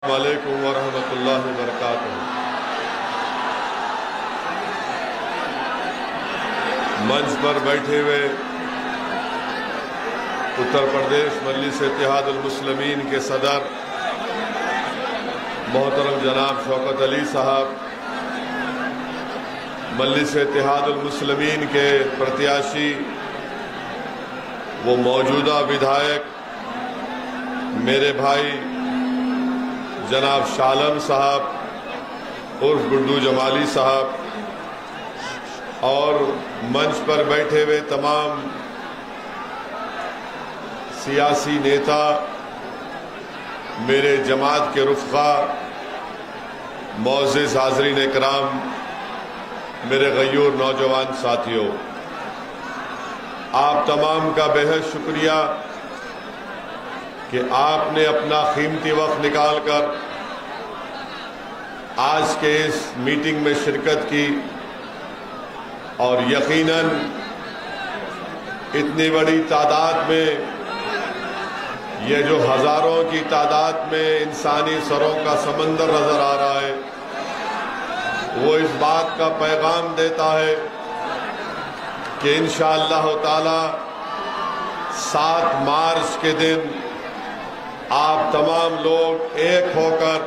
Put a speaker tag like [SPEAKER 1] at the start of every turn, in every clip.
[SPEAKER 1] वालेकुम वरहमतुल्लाहि वबरकातुहू। मंच पर बैठे हुए उत्तर प्रदेश मजलिस इत्तेहादुल मुस्लिमीन के सदर मोहतरम जनाब शौकत अली साहब, मजलिस इत्तेहादुल मुस्लिमीन के प्रत्याशी वो मौजूदा विधायक मेरे भाई जनाब शालम साहब उर्फ गुड्डू जमाली साहब और मंच पर बैठे हुए तमाम सियासी नेता, मेरे जमात के रुफ़क़ा, मोअज़्ज़िज़ हाज़रीन इकराम, मेरे गयूर नौजवान साथियों, आप तमाम का बेहद शुक्रिया कि आपने अपना कीमती वक्त निकालकर आज के इस मीटिंग में शिरकत की और यकीनन इतनी बड़ी तादाद में, ये जो हजारों की तादाद में इंसानी सरों का समंदर नजर आ रहा है, वो इस बात का पैगाम देता है कि इंशाअल्लाह ताला 7 मार्च के दिन आप तमाम लोग एक होकर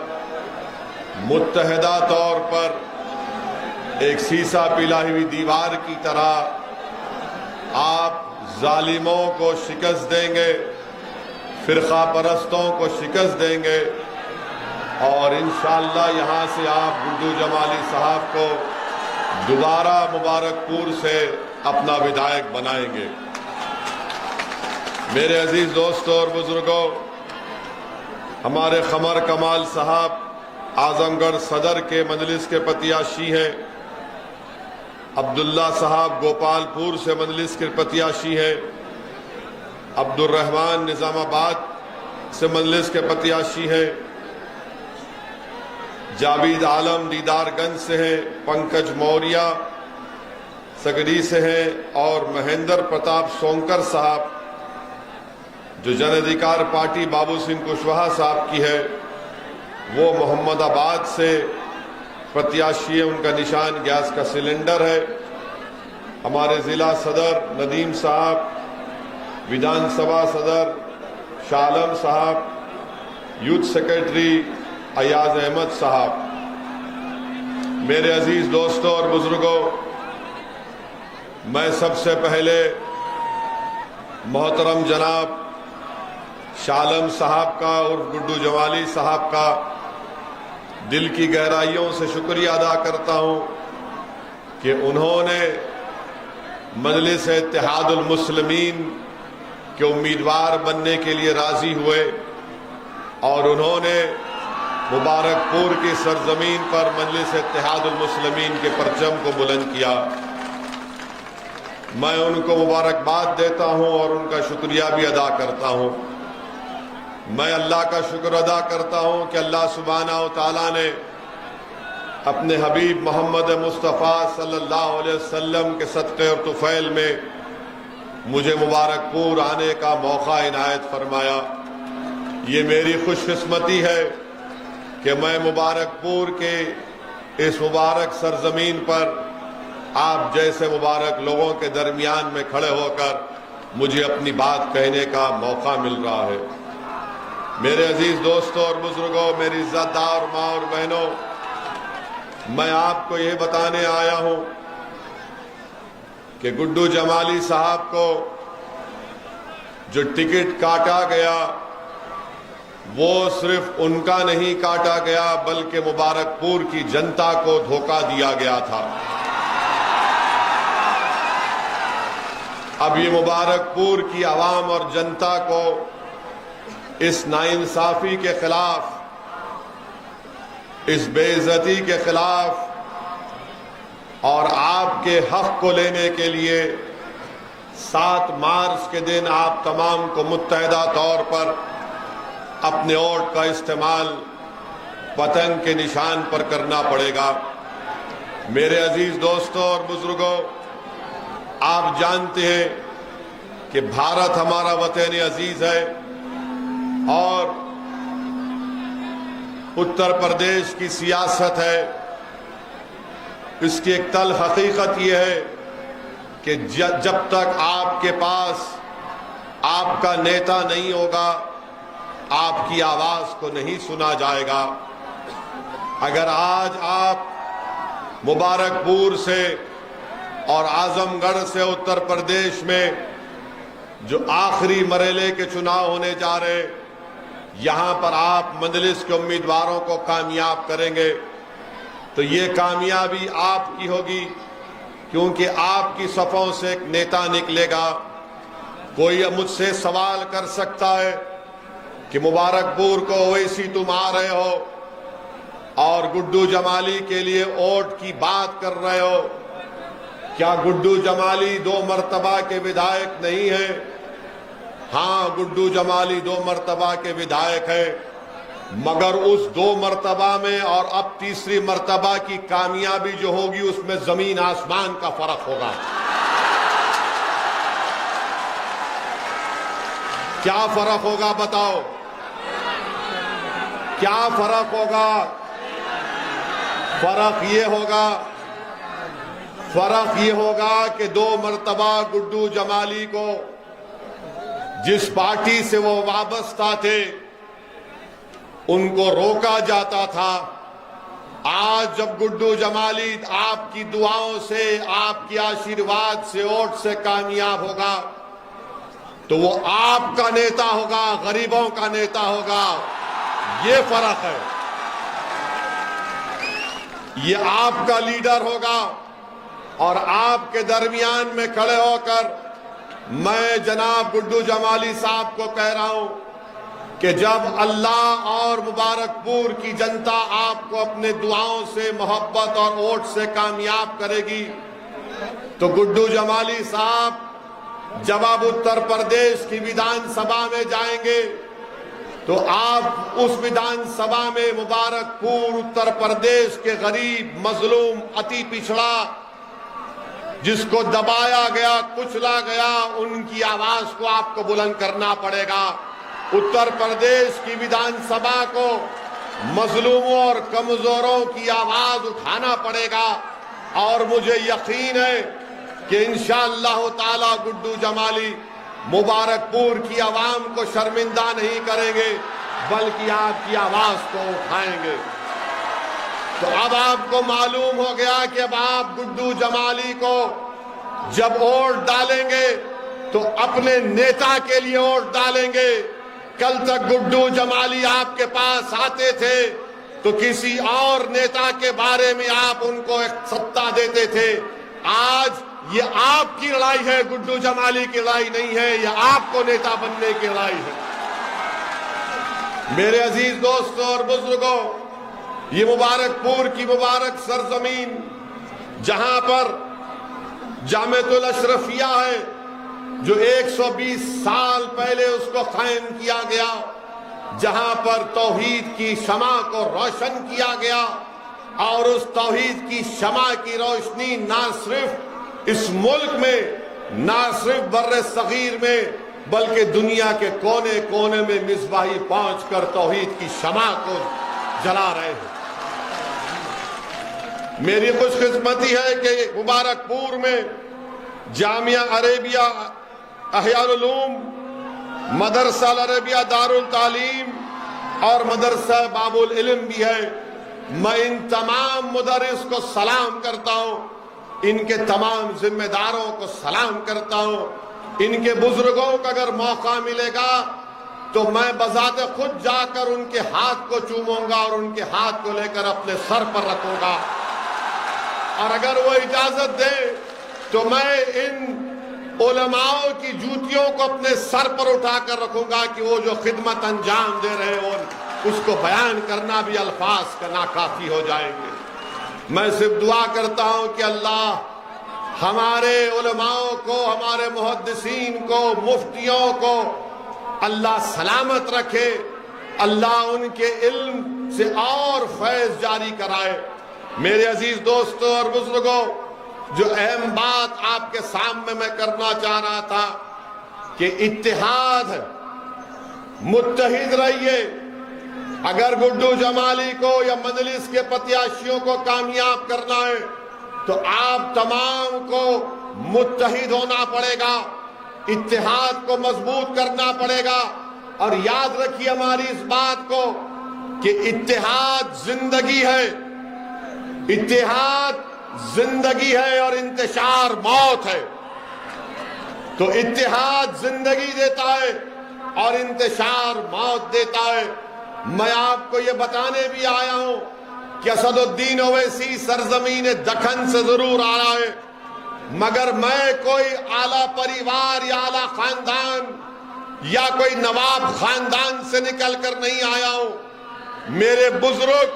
[SPEAKER 1] मुत्तहिदा तौर पर एक सीसा पिलाई हुई दीवार की तरह आप जालिमों को शिकस्त देंगे, फिरका परस्तों को शिकस्त देंगे और इंशाअल्लाह यहाँ से आप गुड्डू जमाली साहब को दोबारा मुबारकपुर से अपना विधायक बनाएंगे। मेरे अजीज दोस्तों और बुजुर्गों, हमारे खमर कमाल साहब आजमगढ़ सदर के मजलिस के प्रत्याशी हैं, अब्दुल्ला साहब गोपालपुर से मजलिस के प्रत्याशी हैं, अब्दुल रहमान निजामाबाद से मजलिस के प्रत्याशी हैं, जावेद आलम दीदारगंज से हैं, पंकज मौर्य सगरी से हैं और महेंद्र प्रताप सोंकर साहब जो जन अधिकार पार्टी बाबू सिंह कुशवाहा साहब की है, वो मोहम्मदाबाद से प्रत्याशी है, उनका निशान गैस का सिलेंडर है। हमारे जिला सदर नदीम साहब, विधानसभा सदर शालम साहब, यूथ सेक्रेटरी अयाज अहमद साहब। मेरे अजीज दोस्तों और बुजुर्गों, मैं सबसे पहले मोहतरम जनाब शालम साहब का और गुड्डू जमाली साहब का दिल की गहराइयों से शुक्रिया अदा करता हूं कि उन्होंने मजलिस इत्तेहादुल मुस्लिमीन के उम्मीदवार बनने के लिए राजी हुए और उन्होंने मुबारकपुर की सरजमीन पर मजलिस इत्तेहादुल मुस्लिमीन के परचम को बुलंद किया। मैं उनको मुबारकबाद देता हूं और उनका शुक्रिया भी अदा करता हूं। मैं अल्लाह का शुक्र अदा करता हूं कि अल्लाह सुब्हानहू तआला ने अपने हबीब मोहम्मद मुस्तफ़ा सल्लल्लाहु अलैहि वसल्लम के सदक़े और तुफ़ैल में मुझे मुबारकपुर आने का मौका इनायत फरमाया। ये मेरी खुशकिस्मती है कि मैं मुबारकपुर के इस मुबारक सरजमीन पर आप जैसे मुबारक लोगों के दरमियान में खड़े होकर मुझे अपनी बात कहने का मौका मिल रहा है। मेरे अजीज दोस्तों और बुजुर्गों, मेरी इज्जतदार माँ और बहनों, मैं आपको ये बताने आया हूं कि गुड्डू जमाली साहब को जो टिकट काटा गया, वो सिर्फ उनका नहीं काटा गया बल्कि मुबारकपुर की जनता को धोखा दिया गया था। अब ये मुबारकपुर की आवाम और जनता को इस नाइंसाफी के खिलाफ, इस बेइज्जती के खिलाफ और आपके हक को लेने के लिए 7 मार्च के दिन आप तमाम को मुत्तहिदा तौर पर अपने वोट का इस्तेमाल पतंग के निशान पर करना पड़ेगा। मेरे अजीज दोस्तों और बुजुर्गों, आप जानते हैं कि भारत हमारा वतन अजीज है और उत्तर प्रदेश की सियासत है, इसकी एक तल हकीकत यह है कि जब तक आपके पास आपका नेता नहीं होगा, आपकी आवाज को नहीं सुना जाएगा। अगर आज आप मुबारकपुर से और आजमगढ़ से उत्तर प्रदेश में जो आखिरी मरहले के चुनाव होने जा रहे, यहां पर आप मजलिस के उम्मीदवारों को कामयाब करेंगे तो ये कामयाबी आपकी होगी, क्योंकि आपकी सफों से एक नेता निकलेगा। कोई मुझसे सवाल कर सकता है कि मुबारकपुर को ओवैसी तुम आ रहे हो और गुड्डू जमाली के लिए वोट की बात कर रहे हो, क्या गुड्डू जमाली 2 मर्तबा के विधायक नहीं है? हाँ, गुड्डू जमाली 2 मर्तबा के विधायक है, मगर उस 2 मर्तबा में और अब तीसरी मर्तबा की कामयाबी जो होगी उसमें जमीन आसमान का फर्क होगा। क्या फर्क होगा बताओ? क्या फर्क होगा? फर्क ये होगा कि 2 मर्तबा गुड्डू जमाली को जिस पार्टी से वो वाबस्ता थे उनको रोका जाता था। आज जब गुड्डू जमाली आपकी दुआओं से, आपके आशीर्वाद से, वोट से कामयाब होगा तो वो आपका नेता होगा, गरीबों का नेता होगा। ये फर्क है। ये आपका लीडर होगा और आपके दरमियान में खड़े होकर मैं जनाब गुड्डू जमाली साहब को कह रहा हूं कि जब अल्लाह और मुबारकपुर की जनता आपको अपने दुआओं से, मोहब्बत और वोट से कामयाब करेगी तो गुड्डू जमाली साहब जब आप उत्तर प्रदेश की विधानसभा में जाएंगे तो आप उस विधानसभा में मुबारकपुर, उत्तर प्रदेश के गरीब, मजलूम, अति पिछड़ा, जिसको दबाया गया, कुचला गया, उनकी आवाज को आपको बुलंद करना पड़ेगा। उत्तर प्रदेश की विधानसभा को मजलूमों और कमजोरों की आवाज उठाना पड़ेगा और मुझे यकीन है कि इंशाअल्लाह ताला गुड्डू जमाली मुबारकपुर की आवाम को शर्मिंदा नहीं करेंगे, बल्कि आपकी आवाज को उठाएंगे। तो अब आपको मालूम हो गया कि अब आप गुड्डू जमाली को जब वोट डालेंगे तो अपने नेता के लिए वोट डालेंगे। कल तक गुड्डू जमाली आपके पास आते थे तो किसी और नेता के बारे में आप उनको एक सत्ता देते थे। आज ये आपकी लड़ाई है, गुड्डू जमाली की लड़ाई नहीं है, ये आपको नेता बनने की लड़ाई है। मेरे अजीज दोस्तों और बुजुर्गों, ये मुबारकपुर की मुबारक सरजमीन जहां पर जामिअतुल अशरफिया है, जो 120 साल पहले उसको कायम किया गया, जहां पर तौहीद की शमा को रोशन किया गया और उस तौहीद की शमा की रोशनी ना सिर्फ इस मुल्क में, ना सिर्फ बर्रे सगीर में, बल्कि दुनिया के कोने कोने में मिसबाही पहुंचकर तौहीद की शमा को जला रहे हैं। मेरी खुशकिस्मती है कि मुबारकपुर में जामिया अरेबिया अहयाल उलूम, मदरसा अरेबिया दारुल तालीम और मदरसा बाबुल इल्म भी है। मैं इन तमाम मुदर्रिस को सलाम करता हूं, इनके तमाम जिम्मेदारों को सलाम करता हूं। इनके बुजुर्गों को अगर मौका मिलेगा तो मैं बजाते खुद जाकर उनके हाथ को चूमूंगा और उनके हाथ को लेकर अपने सर पर रखूंगा, और अगर वो इजाजत दे तो मैं इन उलमाओं की जूतियों को अपने सर पर उठाकर रखूंगा कि वो जो खिदमत अंजाम दे रहे हो उसको बयान करना भी अल्फाज का नाकाफी हो जाएंगे। मैं सिर्फ दुआ करता हूं कि अल्लाह हमारे उलमाओं को, हमारे मुहद्दिसीन को, मुफ्तियों को अल्लाह सलामत रखे, अल्लाह उनके इल्म से और फैज जारी कराए। मेरे अजीज दोस्तों और बुजुर्गों, जो अहम बात आपके सामने मैं करना चाह रहा था कि इत्तेहाद, मुत्तहिद रहिए, अगर गुड्डू जमाली को या मजलिस के प्रत्याशियों को कामयाब करना है तो आप तमाम को मुत्तहिद होना पड़ेगा, इत्तेहाद को मजबूत करना पड़ेगा। और याद रखिए हमारी इस बात को कि इत्तेहाद जिंदगी है, इत्तेहाद जिंदगी है और इंतशार मौत है। तो इत्तेहाद जिंदगी देता है और इंतशार मौत देता है। मैं आपको ये बताने भी आया हूं कि असदुद्दीन ओवैसी सरजमीन दखन से जरूर आ रहा है, मगर मैं कोई आला परिवार या आला खानदान या कोई नवाब खानदान से निकल कर नहीं आया हूं। मेरे बुजुर्ग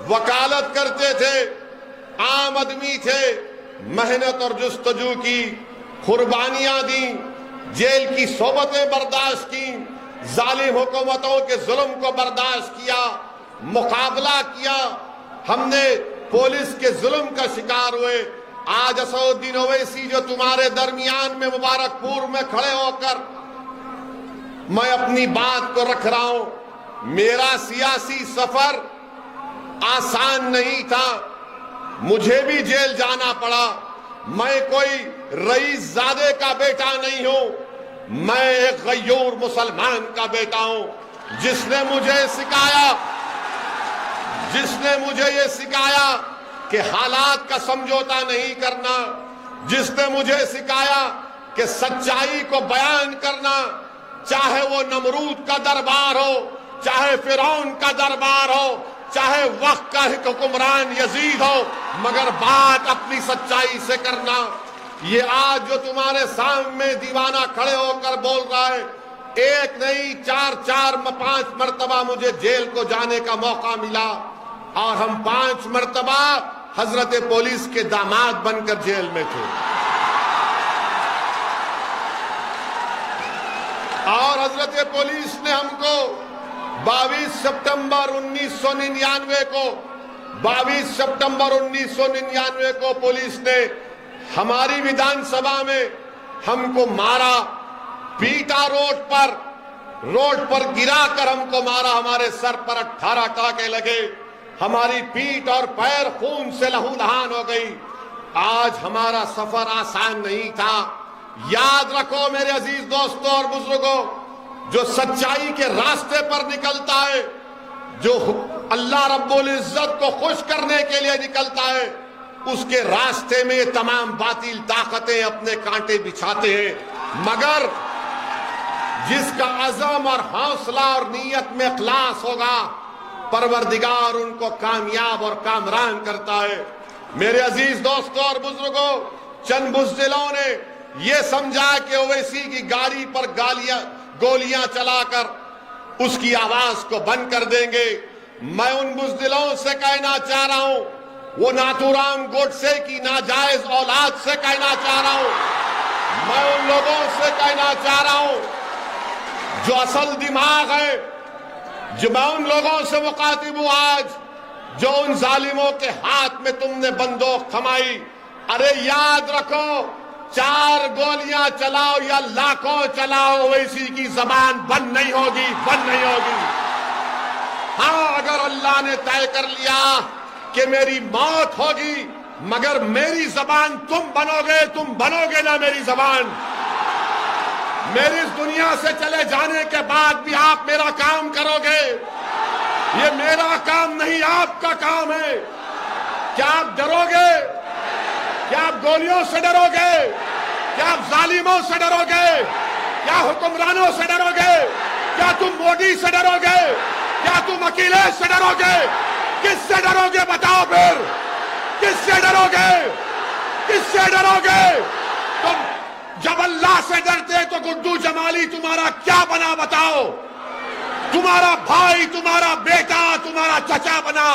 [SPEAKER 1] वकालत करते थे, आम आदमी थे, मेहनत और जुस्तजू की, कुर्बानियां दी, जेल की सोबतें बर्दाश्त की, जालिम हुकूमतों के जुल्म को बर्दाश्त किया, मुकाबला किया। हमने पुलिस के जुल्म का शिकार हुए। आज असदुद्दीन ओवैसी जो तुम्हारे दरमियान में मुबारकपुर में खड़े होकर मैं अपनी बात को रख रहा हूं। मेरा सियासी सफर आसान नहीं था, मुझे भी जेल जाना पड़ा। मैं कोई रईस ज़ादे का बेटा नहीं हूं, मैं एक गयूर मुसलमान का बेटा हूं। जिसने मुझे ये सिखाया कि हालात का समझौता नहीं करना, जिसने मुझे सिखाया कि सच्चाई को बयान करना, चाहे वो नमरूद का दरबार हो, चाहे फिरौन का दरबार हो, चाहे वक्त का हुक्मरान यजीद हो, मगर बात अपनी सच्चाई से करना। ये आज जो तुम्हारे सामने दीवाना खड़े होकर बोल रहा है, एक नहीं 4-5 मर्तबा मुझे जेल को जाने का मौका मिला और हम 5 मर्तबा हजरत पुलिस के दामाद बनकर जेल में थे। और हजरत पुलिस ने हमको 22 सितंबर 1999 को पुलिस ने हमारी विधानसभा में हमको मारा, पीटा, रोड पर गिराकर हमको मारा। हमारे सर पर 18 टाके लगे, हमारी पीठ और पैर खून से लहूलुहान हो गई। आज हमारा सफर आसान नहीं था। याद रखो मेरे अजीज दोस्तों और बुजुर्गों, जो सच्चाई के रास्ते पर निकलता है, जो अल्लाह रब्बुल इज्जत को खुश करने के लिए निकलता है, उसके रास्ते में ये तमाम बातिल ताकतें अपने कांटे बिछाते हैं। मगर जिसका अज़म और हौसला और नीयत में इखलास होगा, परवरदिगार उनको कामयाब और कामरान करता है। मेरे अजीज दोस्तों और बुजुर्गों, चंद बुज़दिलों ने यह समझा कि ओवैसी की गाड़ी पर गोलियां चलाकर उसकी आवाज को बंद कर देंगे। मैं उन बुज़दिलों से कहना चाह रहा हूं, वो नाथूराम गोडसे की नाजायज औलाद से कहना चाह रहा हूं, मैं उन लोगों से कहना चाह रहा हूं जो असल दिमाग है, जो मैं उन लोगों से मुखातिब हूं आज, जो उन जालिमों के हाथ में तुमने बंदूक थमाई। अरे याद रखो, 4 गोलियां चलाओ या लाखों चलाओ, ओवैसी की जबान बंद नहीं होगी, बंद नहीं होगी। हाँ, अगर अल्लाह ने तय कर लिया कि मेरी मौत होगी, मगर मेरी जबान तुम बनोगे ना मेरी जबान। मेरी इस दुनिया से चले जाने के बाद भी आप मेरा काम करोगे। ये मेरा काम नहीं, आपका काम है। क्या आप डरोगे? क्या आप गोलियों से डरोगे? क्या आप जालिमों से डरोगे? क्या हुक्मरानों से डरोगे? क्या तुम मोदी से डरोगे? क्या तुम अखिलेश से डरोगे? किससे डरोगे बताओ फिर? किससे डरोगे? किससे डरोगे? तुम जब अल्लाह से डरते तो गुड्डू जमाली तुम्हारा क्या बना बताओ? तुम्हारा भाई, तुम्हारा बेटा, तुम्हारा चचा बना।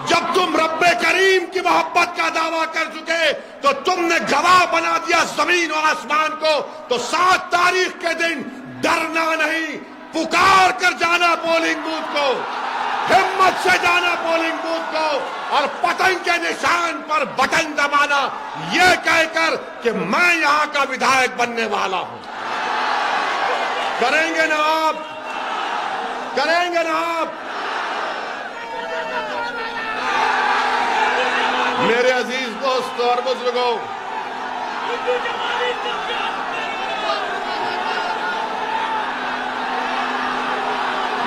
[SPEAKER 1] जब तुम रब्बे करीम की मोहब्बत का दावा कर चुके तो तुमने गवाह बना दिया जमीन और आसमान को। तो 7 तारीख के दिन डरना नहीं, पुकार कर जाना पोलिंग बूथ को, हिम्मत से जाना पोलिंग बूथ को और पतंग के निशान पर बटन दबाना, यह कहकर कि मैं यहां का विधायक बनने वाला हूं। करेंगे ना आप? करेंगे ना आप? दोस्तों और बुजुर्गों,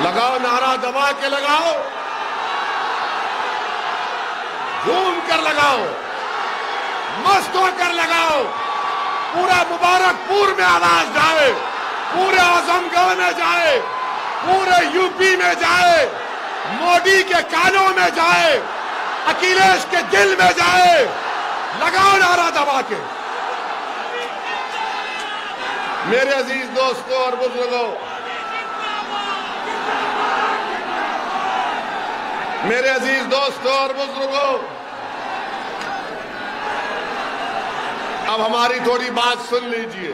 [SPEAKER 1] लगाओ नारा, दबा के लगाओ, झूम कर लगाओ, मस्त होकर लगाओ। पूरा मुबारकपुर में आवाज जाए, पूरे आजमगढ़ में जाए, पूरे यूपी में जाए, मोदी के कानों में जाए, अखिलेश के दिल में जाए। लगाओ नारा दबा के। मेरे अजीज दोस्तों और बुजुर्गों, मेरे अजीज दोस्तों और बुजुर्गों, अब हमारी थोड़ी बात सुन लीजिए।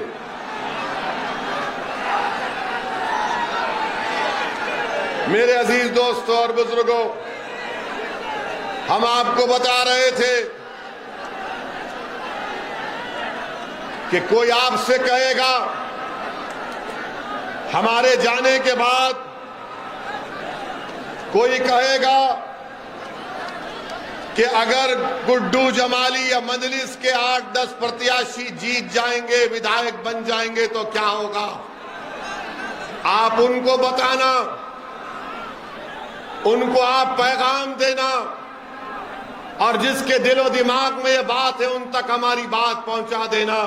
[SPEAKER 1] मेरे अजीज दोस्तों और बुजुर्गों, हम आपको बता रहे थे कि कोई आपसे कहेगा हमारे जाने के बाद, कोई कहेगा कि अगर गुड्डू जमाली या मजलिस के 8-10 प्रत्याशी जीत जाएंगे, विधायक बन जाएंगे तो क्या होगा। आप उनको बताना, उनको आप पैगाम देना, और जिसके दिलो दिमाग में ये बात है उन तक हमारी बात पहुंचा देना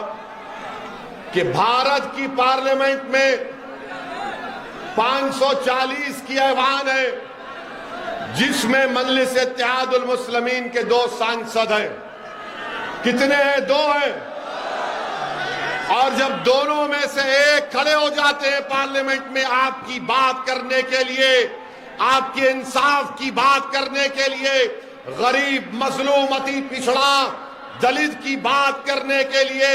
[SPEAKER 1] कि भारत की पार्लियामेंट में 540 की ऐवान है, जिसमें मजलिस इत्तेहादुल मुस्लिमीन के 2 सांसद हैं। कितने हैं? 2 हैं। और जब दोनों में से एक खड़े हो जाते हैं पार्लियामेंट में आपकी बात करने के लिए, आपके इंसाफ की बात करने के लिए, गरीब, मजलूम, अति पिछड़ा, दलित की बात करने के लिए,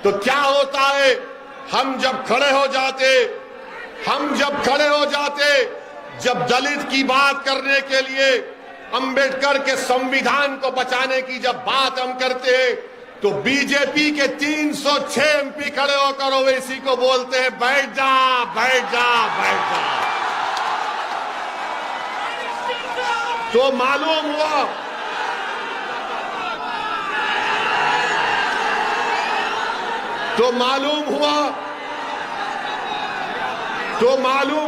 [SPEAKER 1] तो क्या होता है? हम जब खड़े हो जाते, जब दलित की बात करने के लिए, अंबेडकर के संविधान को बचाने की जब बात हम करते हैं, तो बीजेपी के 306 एमपी खड़े होकर ओवैसी को बोलते हैं बैठ जा, बैठ जा, बैठ जा। तो मालूम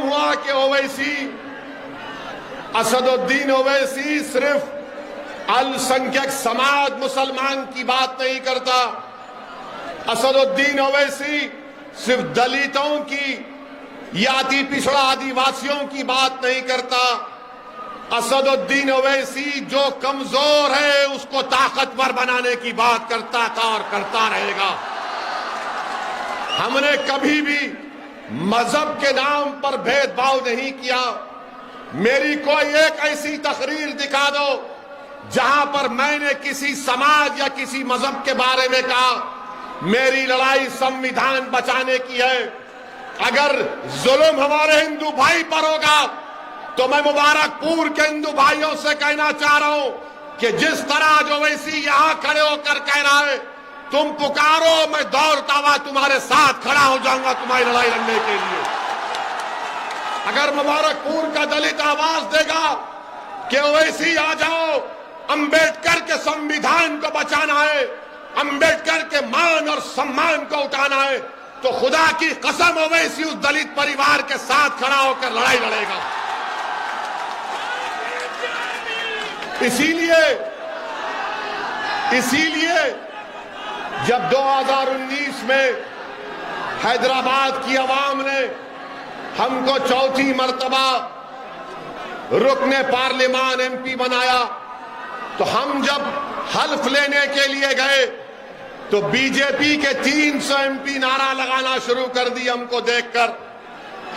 [SPEAKER 1] हुआ कि ओवैसी, असदुद्दीन ओवैसी सिर्फ अल्पसंख्यक समाज मुसलमान की बात नहीं करता। असदुद्दीन ओवैसी सिर्फ दलितों की या अति पिछड़ा आदिवासियों की बात नहीं करता। असदुद्दीन ओवैसी जो कमजोर है उसको ताकतवर बनाने की बात करता था और करता रहेगा। हमने कभी भी मजहब के नाम पर भेदभाव नहीं किया। मेरी कोई एक ऐसी तकरीर दिखा दो जहां पर मैंने किसी समाज या किसी मजहब के बारे में कहा मेरी लड़ाई संविधान बचाने की है। अगर जुल्म हमारे हिंदू भाई पर होगा तो मैं मुबारकपुर के हिंदू भाइयों से कहना चाह रहा हूं कि जिस तरह जो वैसी यहां खड़े होकर कह रहा है तुम पुकारो, मैं दौड़ता हुआ तुम्हारे साथ खड़ा हो जाऊंगा तुम्हारी लड़ाई लड़ने के लिए। अगर मुबारकपुर का दलित आवाज देगा कि ओवैसी आ जाओ, अंबेडकर के संविधान को बचाना है, अंबेडकर के मान और सम्मान को उठाना है, तो खुदा की कसम ओवैसी उस दलित परिवार के साथ खड़ा होकर लड़ाई लड़ेगा। इसीलिए जब 2019 में हैदराबाद की आवाम ने हमको चौथी मर्तबा रुकने पार्लियामान एमपी बनाया, तो हम जब हल्फ लेने के लिए गए तो बीजेपी के 300 एमपी नारा लगाना शुरू कर दी। हमको देखकर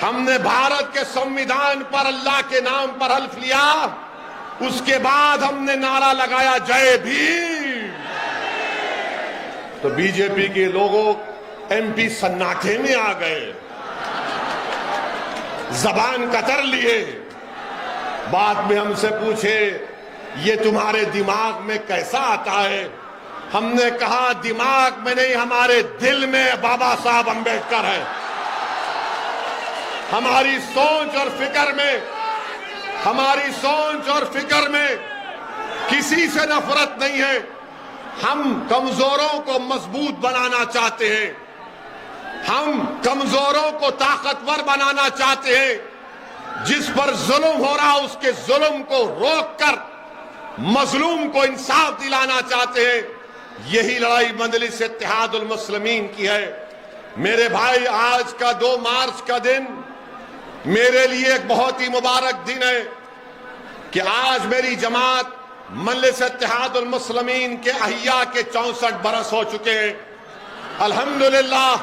[SPEAKER 1] हमने भारत के संविधान पर, अल्लाह के नाम पर हल्फ लिया। उसके बाद हमने नारा लगाया जय भीम। तो बीजेपी के लोगों, एमपी सन्नाटे में आ गए, जबान कतर लिए, बाद में हमसे पूछे ये तुम्हारे दिमाग में कैसा आता है। हमने कहा दिमाग में नहीं, हमारे दिल में बाबा साहब अंबेडकर है। हमारी सोच और फिक्र में किसी से नफरत नहीं है। हम कमजोरों को मजबूत बनाना चाहते हैं, हम कमजोरों को ताकतवर बनाना चाहते हैं। जिस पर जुल्म हो रहा उसके जुल्म को रोककर मजलूम को इंसाफ दिलाना चाहते हैं। यही लड़ाई मजलिस इत्तेहादुल मुस्लिमीन की है। मेरे भाई, आज का 2 मार्च का दिन मेरे लिए एक बहुत ही मुबारक दिन है कि आज मेरी जमात मजलिस इत्तेहादुल मुस्लिमीन के अहिया के 64 बरस हो चुके हैं। अल्हम्दुलिल्लाह।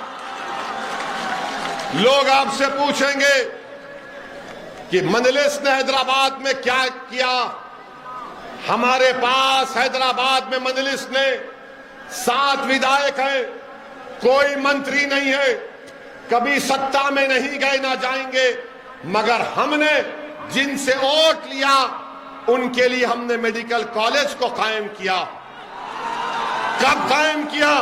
[SPEAKER 1] लोग आपसे पूछेंगे कि मजलिस ने हैदराबाद में क्या किया। हमारे पास हैदराबाद में मजलिस ने 7 विधायक हैं, कोई मंत्री नहीं है, कभी सत्ता में नहीं गए ना जाएंगे, मगर हमने जिनसे वोट लिया उनके लिए हमने मेडिकल कॉलेज को कायम किया। कब कायम किया?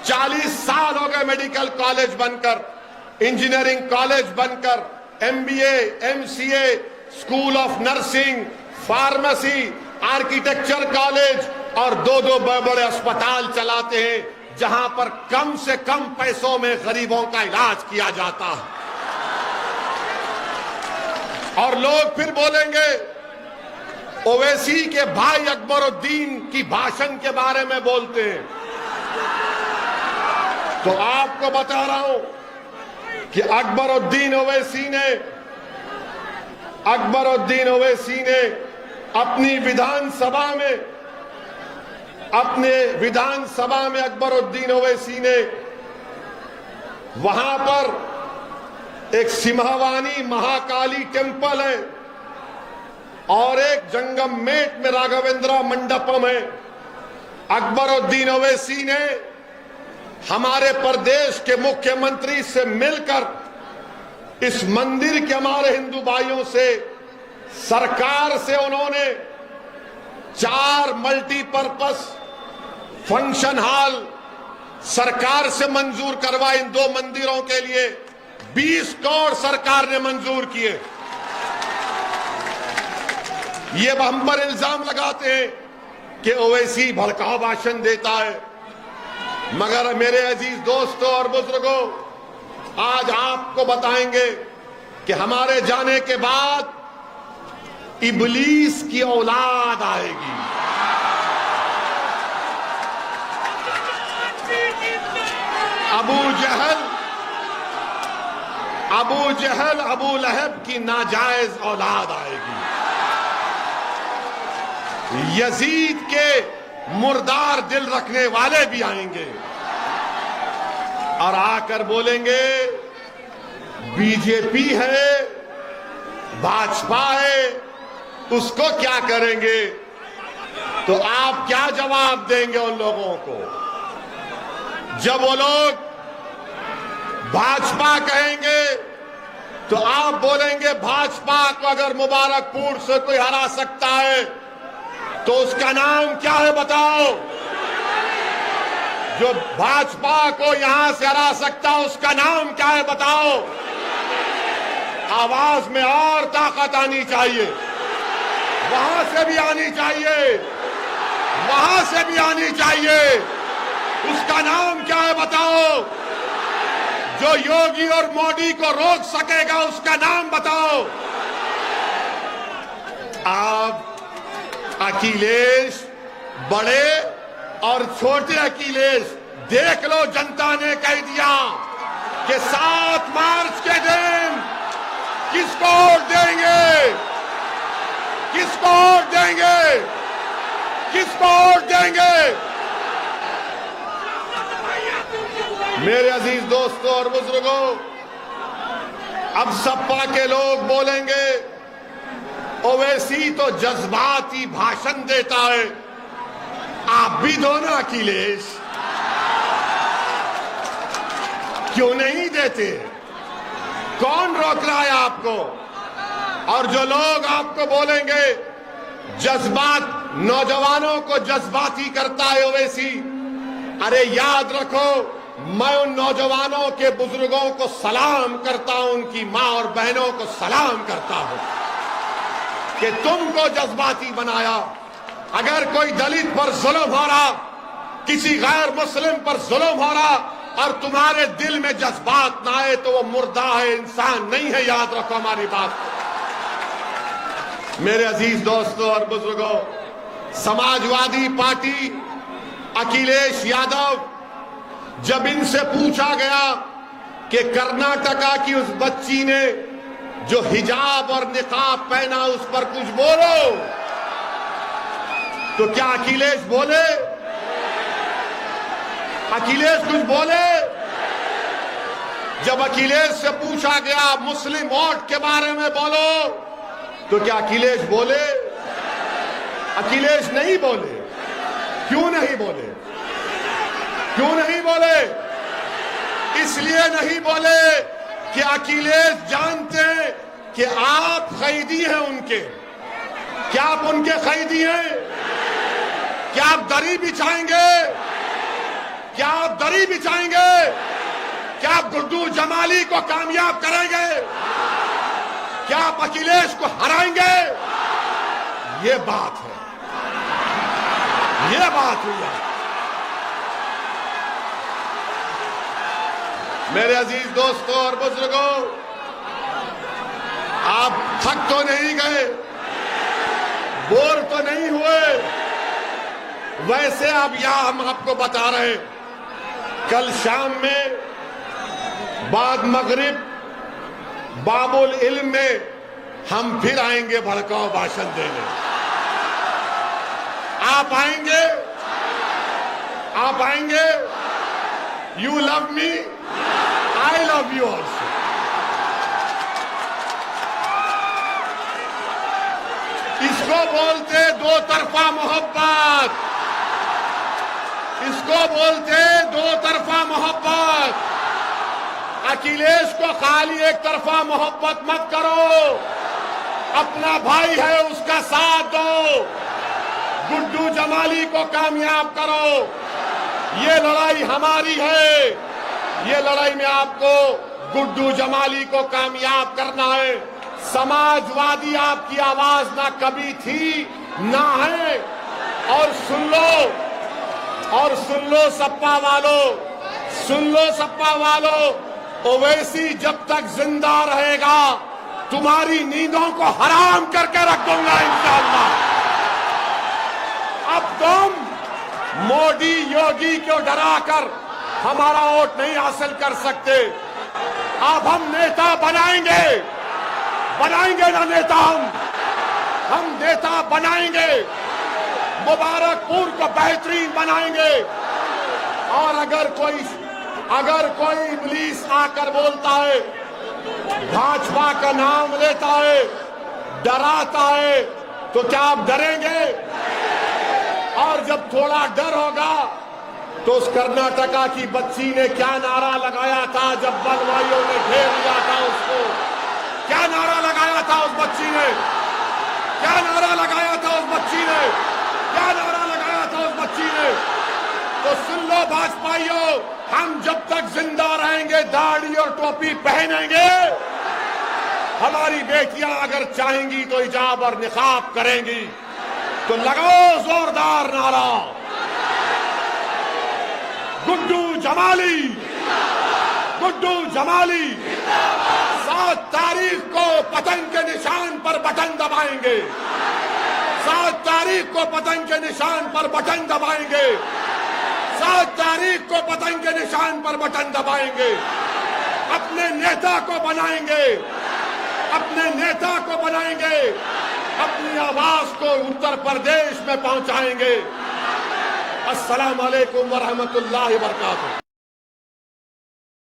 [SPEAKER 1] 40 साल हो गए मेडिकल कॉलेज बनकर, इंजीनियरिंग कॉलेज बनकर, MBA, MCA, school of nursing, pharmacy, architecture college और 2-2 बड़े अस्पताल चलाते हैं जहां पर कम से कम पैसों में गरीबों का इलाज किया जाता है। और लोग फिर बोलेंगे ओवैसी के भाई अकबरुद्दीन की भाषण के बारे में बोलते हैं। तो आपको बता रहा हूं कि अकबरुद्दीन ओवैसी ने अपनी विधानसभा में अकबरुद्दीन ओवैसी ने वहां पर एक सिम्हावानी महाकाली टेम्पल है और एक जंगममेट में राघवेंद्र मंडपम है। अकबरुद्दीन ओवैसी ने हमारे प्रदेश के मुख्यमंत्री से मिलकर इस मंदिर के हमारे हिंदू भाइयों से, सरकार से उन्होंने 4 मल्टीपर्पस फंक्शन हॉल सरकार से मंजूर करवा। इन 2 मंदिरों के लिए 20 करोड़ सरकार ने मंजूर किए। ये हम पर इल्जाम लगाते हैं कि ओवैसी भड़काऊ भाषण देता है, मगर मेरे अजीज दोस्तों और बुजुर्गों, आज आपको बताएंगे कि हमारे जाने के बाद इब्लीस की औलाद आएगी। अबू जहल अबू लहब की नाजायज औलाद आएगी। यजीद के मुर्दार दिल रखने वाले भी आएंगे और आकर बोलेंगे बीजेपी है, भाजपा है, उसको क्या करेंगे। तो आप क्या जवाब देंगे उन लोगों को जब वो लोग भाजपा कहेंगे? तो आप बोलेंगे भाजपा को अगर मुबारकपुर से कोई हरा सकता है तो उसका नाम क्या है बताओ। जो भाजपा को यहां से हरा सकता है उसका नाम क्या है बताओ। आवाज में और ताकत आनी चाहिए, वहां से भी आनी चाहिए, वहां से भी आनी चाहिए। उसका नाम क्या है बताओ। जो योगी और मोदी को रोक सकेगा उसका नाम बताओ। आप अखिलेश, बड़े और छोटे अखिलेश, देख लो, जनता ने कह दिया कि 7 मार्च के दिन किसको वोट देंगे, किसको वोट देंगे, किसको वोट देंगे। मेरे अजीज दोस्तों और बुजुर्गों, अब सपा के लोग बोलेंगे ओवैसी तो जज्बाती भाषण देता है, आप भी दो ना अखिलेश, क्यों नहीं देते? कौन रोक रहा है आपको? और जो लोग आपको बोलेंगे जज्बात, नौजवानों को जज्बाती करता है ओवैसी, अरे याद रखो, मैं उन नौजवानों के बुजुर्गों को सलाम करता हूं, उनकी मां और बहनों को सलाम करता हूं कि तुमको जज्बाती बनाया, अगर कोई दलित पर जुल्म हो रहा, किसी गैर मुस्लिम पर जुल्म हो रहा और तुम्हारे दिल में जज्बात ना आए तो वो मुर्दा है, इंसान नहीं है। याद रखो हमारी बात। मेरे अजीज दोस्तों और बुजुर्गों, समाजवादी पार्टी अखिलेश यादव, जब इनसे पूछा गया कि कर्नाटका की उस बच्ची ने जो हिजाब और निकाब पहना उस पर कुछ बोलो, तो क्या अखिलेश बोले? अखिलेश कुछ बोले? जब अखिलेश से पूछा गया मुस्लिम वोट के बारे में बोलो, तो क्या अखिलेश बोले? अखिलेश नहीं बोले। क्यों नहीं बोले? क्यों नहीं बोले? इसलिए नहीं बोले कि अखिलेश जानते हैं कि आप कैदी हैं उनके। क्या आप उनके कैदी हैं? क्या आप दरी बिछाएंगे? क्या आप दरी बिछाएंगे? क्या आप गुड्डू जमाली को कामयाब करेंगे? क्या आप अखिलेश को हराएंगे? ये बात है, ये बात हुई है। मेरे अजीज दोस्तों और बुजुर्गों, आप थक तो नहीं गए, बोर तो नहीं हुए? वैसे अब यहां हम आपको बता रहे हैं, कल शाम में बाद मगरिब बाबुल इल्म में हम फिर आएंगे भड़काऊ भाषण देने। आप आएंगे? आप आएंगे? You love me, I love you also. इसको बोलते दो तरफा मोहब्बत, इसको बोलते दो तरफा मोहब्बत। अखिलेश को खाली एक तरफा मोहब्बत मत करो, अपना भाई है उसका साथ दो, गुड्डू जमाली को कामयाब करो। ये लड़ाई हमारी है, ये लड़ाई में आपको गुड्डू जमाली को कामयाब करना है। समाजवादी आपकी आवाज ना कभी थी ना है। और सुन लो सपा वालों, सुन लो सपा वालों, ओवैसी जब तक जिंदा रहेगा तुम्हारी नींदों को हराम करके रख दूंगा इंशाअल्लाह। अब तुम मोदी योगी को डराकर हमारा वोट नहीं हासिल कर सकते। अब हम नेता बनाएंगे, बनाएंगे ना नेता, हम नेता बनाएंगे, मुबारकपुर को बेहतरीन बनाएंगे। और अगर कोई इब्लीस आकर बोलता है, भाजपा का नाम लेता है, डराता है, तो क्या आप डरेंगे? और जब थोड़ा डर होगा तो उस कर्नाटका की बच्ची ने क्या नारा लगाया था जब बलवाइयों ने घेर लिया था उसको? क्या नारा लगाया था उस बच्ची ने? क्या नारा लगाया था उस बच्ची ने? क्या नारा लगाया था उस बच्ची ने? तो सुन लो भाजपाइयों, हम जब तक जिंदा रहेंगे दाढ़ी और टोपी पहनेंगे। हमारी बेटियां अगर चाहेंगी तो हिजाब और निकाब करेंगी। तो लगाओ जोरदार नारा, गुड्डू जमाली, गुड्डू जमाली। 7 तारीख को पतंग के निशान पर बटन दबाएंगे, 7 तारीख को पतंग के निशान पर बटन दबाएंगे, 7 तारीख को पतंग के निशान पर बटन दबाएंगे। अपने नेता को बनाएंगे, अपने नेता को बनाएंगे, अपनी आवाज को उत्तर प्रदेश में पहुंचाएंगे। अस्सलाम वालेकुम व रहमतुल्लाहि व बरकातुहू।